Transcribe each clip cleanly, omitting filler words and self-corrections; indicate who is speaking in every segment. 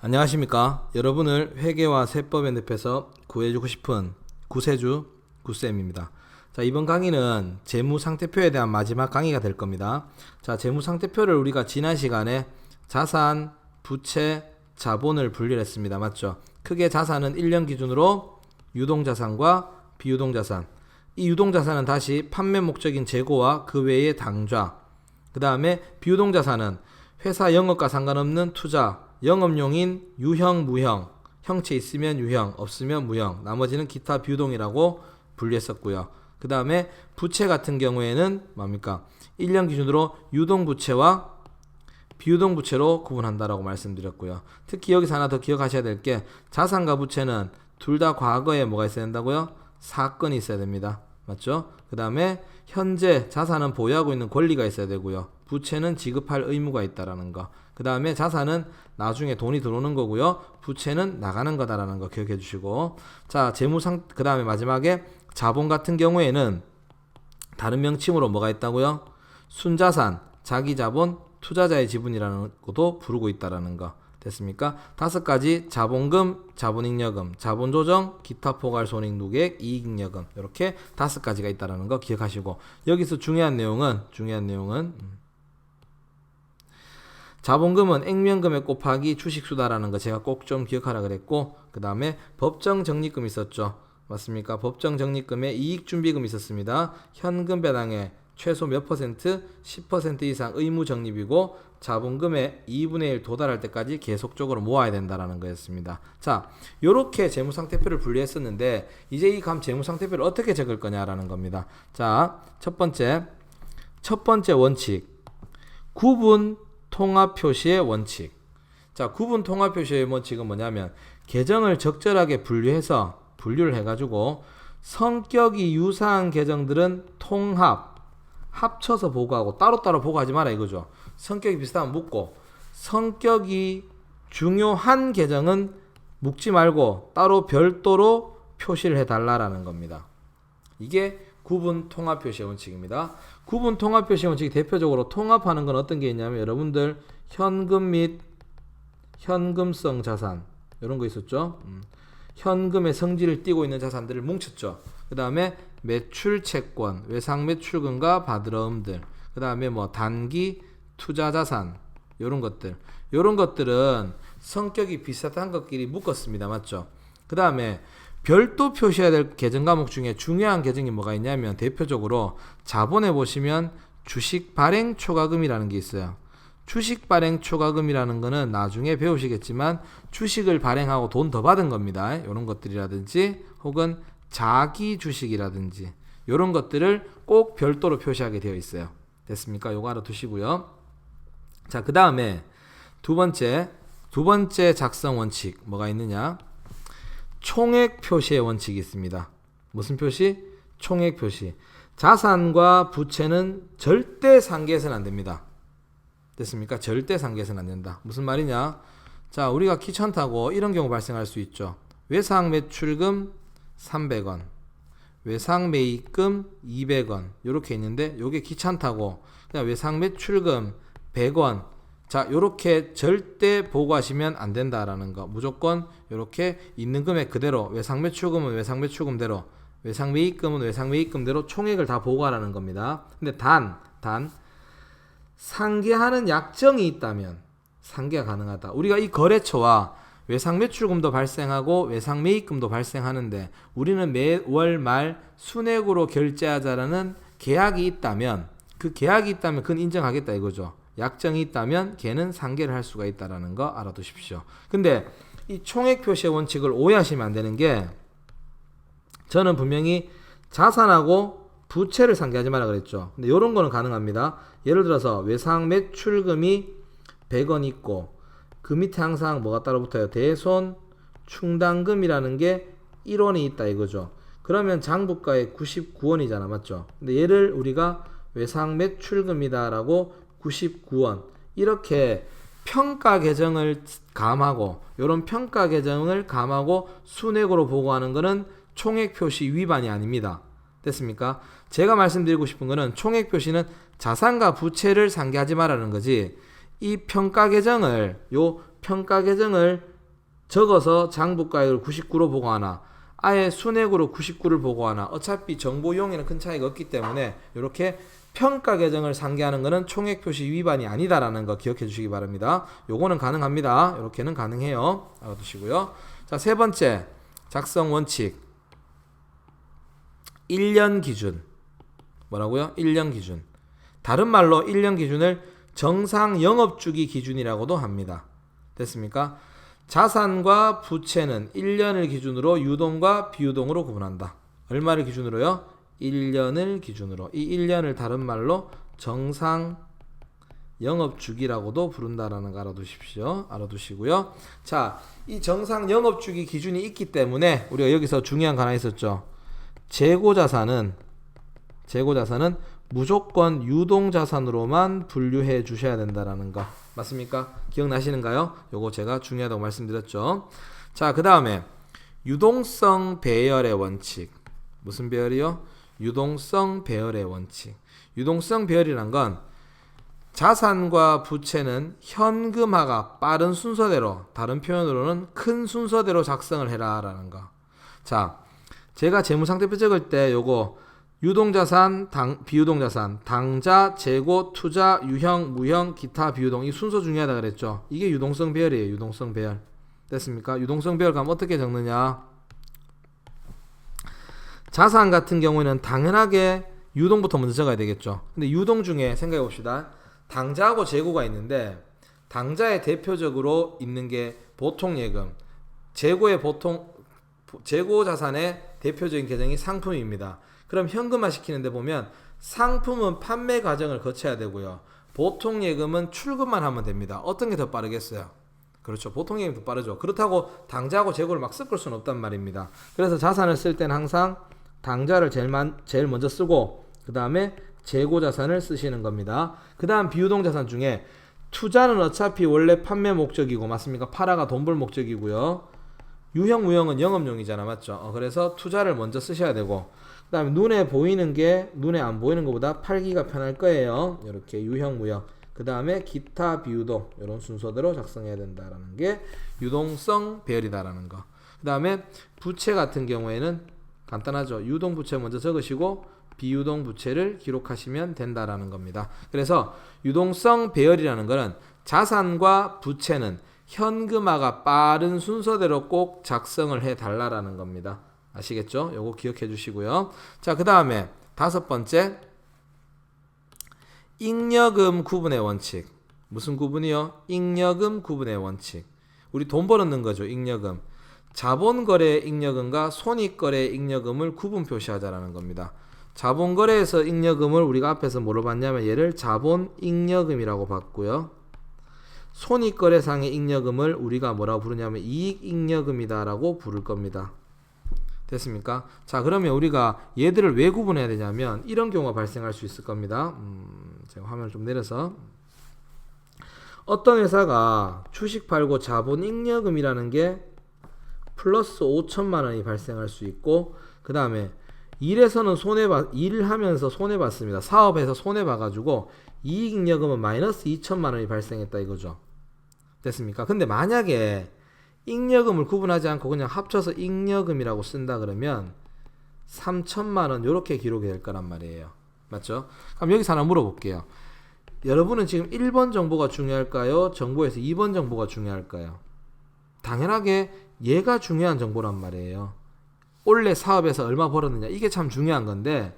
Speaker 1: 안녕하십니까. 여러분을 회계와 세법의 늪에서 구해주고 싶은 구세주 구쌤입니다. 자, 이번 강의는 재무상태표에 대한 마지막 강의가 될 겁니다. 자, 재무상태표를 우리가 지난 시간에 자산, 부채, 자본을 분류했습니다. 맞죠? 크게 자산은 1년 기준으로 유동자산과 비유동자산. 이 유동자산은 다시 판매 목적인 재고와 그 외의 당좌. 그 다음에 비유동자산은 회사 영업과 상관없는 투자, 영업용인 유형, 무형, 형체 있으면 유형, 없으면 무형, 나머지는 기타 비유동이라고 분류했었고요. 그 다음에 부채 같은 경우에는 뭡니까? 1년 기준으로 유동부채와 비유동부채로 구분한다라고 말씀드렸고요. 특히 여기서 하나 더 기억하셔야 될 게 자산과 부채는 둘 다 과거에 뭐가 있어야 된다고요? 사건이 있어야 됩니다. 맞죠? 그 다음에 현재 자산은 보유하고 있는 권리가 있어야 되고요. 부채는 지급할 의무가 있다라는 거. 그 다음에 자산은 나중에 돈이 들어오는 거고요. 부채는 나가는 거다라는 거 기억해 주시고. 자, 그 다음에 마지막에 자본 같은 경우에는 다른 명칭으로 뭐가 있다고요? 순자산, 자기자본, 투자자의 지분이라는 것도 부르고 있다라는 거. 됐습니까? 5가지 자본금, 자본잉여금, 자본조정, 기타 포괄손익누계액, 이익잉여금 이렇게 5가지가 있다라는 거 기억하시고, 여기서 중요한 내용은 자본금은 액면금액 곱하기 주식수다라는 거 제가 꼭 좀 기억하라 그랬고, 그 다음에 법정적립금 있었죠. 맞습니까? 법정적립금에 이익준비금 있었습니다. 현금 배당에 최소 몇 퍼센트? 10% 이상 의무적립이고 자본금의 2분의 1 도달할 때까지 계속적으로 모아야 된다는 거였습니다. 자, 요렇게 재무상태표를 분류했었는데 이제 이 재무상태표를 어떻게 적을 거냐라는 겁니다. 자, 첫 번째 원칙, 구분 통합 표시의 원칙. 자, 구분 통합 표시의 원칙은 뭐냐면 계정을 적절하게 분류를 해가지고 성격이 유사한 계정들은 합쳐서 보고하고 따로따로 보고하지 마라 이거죠. 성격이 비슷하면 묶고, 성격이 중요한 계정은 묶지 말고 따로 별도로 표시를 해달라라는 겁니다. 이게 구분 통합 표시의 원칙입니다. 구분 통합 표시의 원칙이 대표적으로 통합하는 건 어떤 게 있냐면 여러분들 현금 및 현금성 자산 이런 거 있었죠. 현금의 성질을 띠고 있는 자산들을 뭉쳤죠. 그 다음에 매출 채권, 외상 매출금과 바드러움들, 그 다음에 뭐 단기 투자 자산 이런 것들은 성격이 비슷한 것끼리 묶었습니다. 맞죠? 그 다음에 별도 표시해야 될 계정 과목 중에 중요한 계정이 뭐가 있냐면 대표적으로 자본에 보시면 주식 발행 초과금이라는 게 있어요. 주식 발행 초과금이라는 거는 나중에 배우시겠지만 주식을 발행하고 돈 더 받은 겁니다. 이런 것들이라든지 혹은 자기 주식이라든지 이런 것들을 꼭 별도로 표시하게 되어 있어요. 됐습니까? 요거 알아두시고요. 자, 그 다음에 두 번째 작성 원칙 뭐가 있느냐? 총액 표시의 원칙이 있습니다. 무슨 표시? 총액 표시. 자산과 부채는 절대 상계해서는 안 됩니다. 됐습니까? 절대 상계해서는 안 된다. 무슨 말이냐? 자, 우리가 귀찮다고 이런 경우 발생할 수 있죠. 외상 매출금 300원, 외상 매입금 200원 이렇게 있는데 요게 귀찮다고 그냥 외상 매출금 100원, 자, 요렇게 절대 보고하시면 안 된다라는 거. 무조건 요렇게 있는 금액 그대로, 외상 매출금은 외상 매출금대로, 외상 매입금은 외상 매입금대로 총액을 다 보고하라는 겁니다. 근데 단 상계하는 약정이 있다면 상계가 가능하다. 우리가 이 거래처와 외상 매출금도 발생하고 외상 매입금도 발생하는데 우리는 매월 말 순액으로 결제하자라는 계약이 있다면 그건 인정하겠다 이거죠. 약정이 있다면 걔는 상계를 할 수가 있다라는 거 알아두십시오. 근데 이 총액 표시의 원칙을 오해하시면 안 되는 게, 저는 분명히 자산하고 부채를 상계하지 마라 그랬죠. 근데 이런 거는 가능합니다. 예를 들어서 외상 매출금이 100원 있고 그 밑에 항상 뭐가 따로 붙어요? 대손 충당금이라는 게 1원이 있다 이거죠. 그러면 장부가에 99원이잖아. 맞죠? 근데 얘를 우리가 외상 매출금이다라고 99원 이렇게 평가 계정을 감하고, 이런 평가 계정을 감하고 순액으로 보고하는 거는 총액 표시 위반이 아닙니다. 됐습니까? 제가 말씀드리고 싶은 거는 총액 표시는 자산과 부채를 상계하지 말라는 거지, 이 평가 계정을 적어서 장부가액을 99로 보고하나 아예 순액으로 99를 보고하나 어차피 정보용에는 큰 차이가 없기 때문에 이렇게 평가 계정을 상기하는 것은 총액 표시 위반이 아니다라는 거 기억해 주시기 바랍니다. 요거는 가능합니다. 이렇게는 가능해요. 알아두시고요. 자, 세 번째 작성 원칙 1년 기준. 뭐라고요? 1년 기준. 다른 말로 1년 기준을 정상 영업주기 기준이라고도 합니다. 됐습니까? 자산과 부채는 1년을 기준으로 유동과 비유동으로 구분한다. 얼마를 기준으로요? 1년을 기준으로. 이 1년을 다른 말로 정상 영업주기라고도 부른다라는 거 알아두십시오. 알아두시고요. 자, 이 정상 영업주기 기준이 있기 때문에 우리가 여기서 중요한 거 하나 있었죠. 재고자산은 무조건 유동자산으로만 분류해 주셔야 된다라는 거 맞습니까? 기억나시는가요? 요거 제가 중요하다고 말씀드렸죠. 자, 그 다음에 유동성 배열의 원칙. 무슨 배열이요? 유동성 배열의 원칙. 유동성 배열이란 건 자산과 부채는 현금화가 빠른 순서대로, 다른 표현으로는 큰 순서대로 작성을 해라 라는 거. 자, 제가 재무상태표 적을 때 요거 유동자산, 비유동자산, 당자, 재고, 투자, 유형, 무형, 기타, 비유동 이 순서 중요하다 그랬죠. 이게 유동성 배열이에요. 유동성 배열. 됐습니까? 유동성 배열 가면 어떻게 적느냐? 자산 같은 경우에는 당연하게 유동부터 먼저 적어야 되겠죠. 근데 유동 중에 생각해 봅시다. 당자하고 재고가 있는데 당자에 대표적으로 있는 게 보통예금, 재고 자산의 대표적인 계정이 상품입니다. 그럼 현금화 시키는데 보면 상품은 판매 과정을 거쳐야 되고요. 보통예금은 출금만 하면 됩니다. 어떤 게 더 빠르겠어요? 그렇죠. 보통예금이 더 빠르죠. 그렇다고 당자하고 재고를 막 섞을 수는 없단 말입니다. 그래서 자산을 쓸 때는 항상 당자를 제일 먼저 쓰고 그 다음에 재고 자산을 쓰시는 겁니다. 그 다음 비유동 자산 중에 투자는 어차피 원래 판매 목적이고 맞습니까? 팔아가 돈 벌 목적이고요. 유형 무형은 영업용이잖아. 맞죠? 그래서 투자를 먼저 쓰셔야 되고 그 다음에 눈에 보이는 게 눈에 안 보이는 것보다 팔기가 편할 거예요. 이렇게 유형 무형. 그 다음에 기타 비유동 이런 순서대로 작성해야 된다라는 게 유동성 배열이다라는 거. 그 다음에 부채 같은 경우에는 간단하죠. 유동 부채 먼저 적으시고 비유동 부채를 기록하시면 된다라는 겁니다. 그래서 유동성 배열이라는 거는 자산과 부채는 현금화가 빠른 순서대로 꼭 작성을 해 달라라는 겁니다. 아시겠죠? 요거 기억해 주시고요. 자, 그 다음에 다섯 번째 잉여금 구분의 원칙. 무슨 구분이요? 잉여금 구분의 원칙. 우리 돈 벌었는 거죠. 잉여금. 자본거래 잉여금과 손익거래 잉여금을 구분 표시하자라는 겁니다. 자본거래에서 잉여금을 우리가 앞에서 뭐로 봤냐면 얘를 자본잉여금이라고 봤고요. 손익거래상의 잉여금을 우리가 뭐라고 부르냐면 이익잉여금이다라고 부를 겁니다. 됐습니까? 자, 그러면 우리가 얘들을 왜 구분해야 되냐면 이런 경우가 발생할 수 있을 겁니다. 제가 화면을 좀 내려서 어떤 회사가 주식 팔고 자본잉여금이라는 게 플러스 5천만 원이 발생할 수 있고 그 다음에 일에서는 일을 하면서 손해봤습니다. 사업에서 손해봐가지고 이익잉여금은 마이너스 2천만 원이 발생했다 이거죠. 됐습니까? 근데 만약에 잉여금을 구분하지 않고 그냥 합쳐서 잉여금이라고 쓴다 그러면 3천만 원 이렇게 기록이 될 거란 말이에요. 맞죠? 그럼 여기서 하나 물어볼게요. 여러분은 지금 1번 정보가 중요할까요? 정보에서 2번 정보가 중요할까요? 당연하게 얘가 중요한 정보란 말이에요. 원래 사업에서 얼마 벌었느냐 이게 참 중요한 건데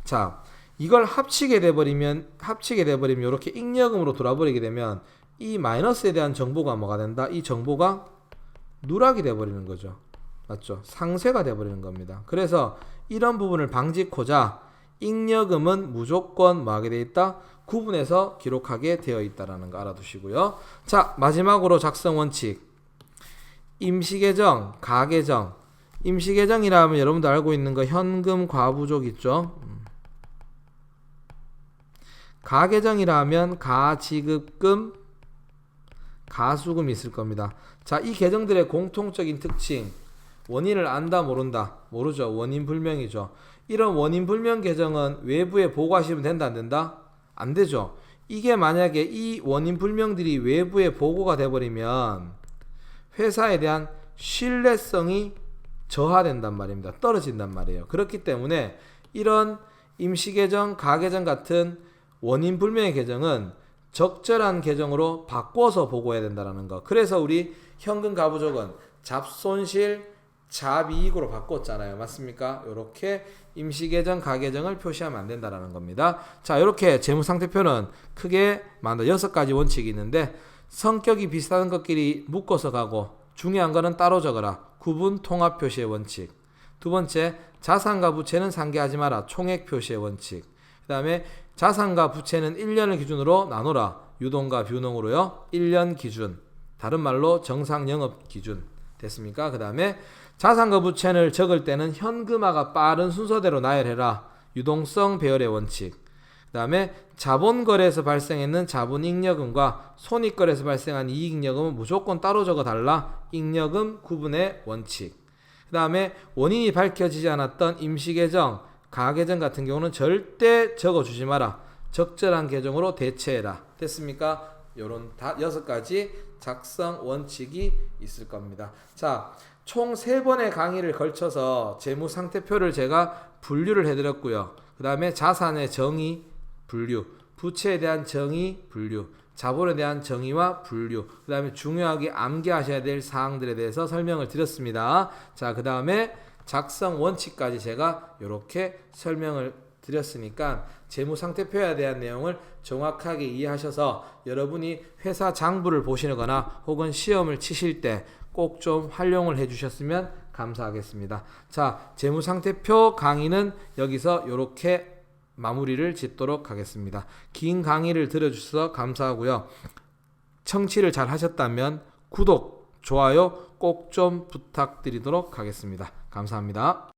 Speaker 1: 자 이걸 합치게 돼버리면 이렇게 잉여금으로 돌아버리게 되면 이 마이너스에 대한 정보가 뭐가 된다? 이 정보가 누락이 돼버리는 거죠. 맞죠? 상쇄가 돼버리는 겁니다. 그래서 이런 부분을 방지코자 잉여금은 무조건 뭐하게 돼 있다? 구분해서 기록하게 되어 있다라는 거 알아두시고요. 자, 마지막으로 작성 원칙 임시계정, 가계정. 임시계정이라면 여러분도 알고 있는 거 현금 과부족 있죠? 가계정이라면 가지급금, 가수금이 있을 겁니다. 자, 이 계정들의 공통적인 특징 원인을 안다 모른다 모르죠. 원인 불명이죠. 이런 원인 불명 계정은 외부에 보고하시면 된다 안 된다? 안 되죠. 이게 만약에 이 원인 불명들이 외부에 보고가 돼버리면 회사에 대한 신뢰성이 저하된단 말입니다. 떨어진단 말이에요. 그렇기 때문에 이런 임시계정, 가계정 같은 원인 불명의 계정은 적절한 계정으로 바꿔서 보고해야 된다는 거. 그래서 우리 현금 가부족은 잡손실, 잡이익으로 바꿨잖아요. 맞습니까? 이렇게 임시계정, 가계정을 표시하면 안 된다는 겁니다. 자, 이렇게 재무상태표는 크게 6가지 원칙이 있는데 성격이 비슷한 것끼리 묶어서 가고 중요한 거는 따로 적어라. 구분 통합 표시의 원칙. 두 번째, 자산과 부채는 상계하지 마라. 총액 표시의 원칙. 그 다음에 자산과 부채는 1년을 기준으로 나누라. 유동과 뷰농으로요. 1년 기준. 다른 말로 정상 영업 기준. 됐습니까? 그 다음에 자산과 부채를 적을 때는 현금화가 빠른 순서대로 나열해라. 유동성 배열의 원칙. 그 다음에 자본거래에서 발생했는 자본잉여금과 손익거래에서 발생한 이익잉여금은 무조건 따로 적어달라. 잉여금 구분의 원칙. 그 다음에 원인이 밝혀지지 않았던 임시계정, 가계정 같은 경우는 절대 적어주지 마라. 적절한 계정으로 대체해라. 됐습니까? 요런 6가지 작성 원칙이 있을 겁니다. 자, 총 3번의 강의를 걸쳐서 재무상태표를 제가 분류를 해드렸고요. 그 다음에 자산의 정의, 분류, 부채에 대한 정의, 분류, 자본에 대한 정의와 분류, 그 다음에 중요하게 암기하셔야 될 사항들에 대해서 설명을 드렸습니다. 자, 그 다음에 작성 원칙까지 제가 이렇게 설명을 드렸으니까 재무상태표에 대한 내용을 정확하게 이해하셔서 여러분이 회사 장부를 보시거나 혹은 시험을 치실 때 꼭 좀 활용을 해주셨으면 감사하겠습니다. 자, 재무상태표 강의는 여기서 이렇게 마무리를 짓도록 하겠습니다. 긴 강의를 들어주셔서 감사하고요. 청취를 잘 하셨다면 구독, 좋아요 꼭 좀 부탁드리도록 하겠습니다. 감사합니다.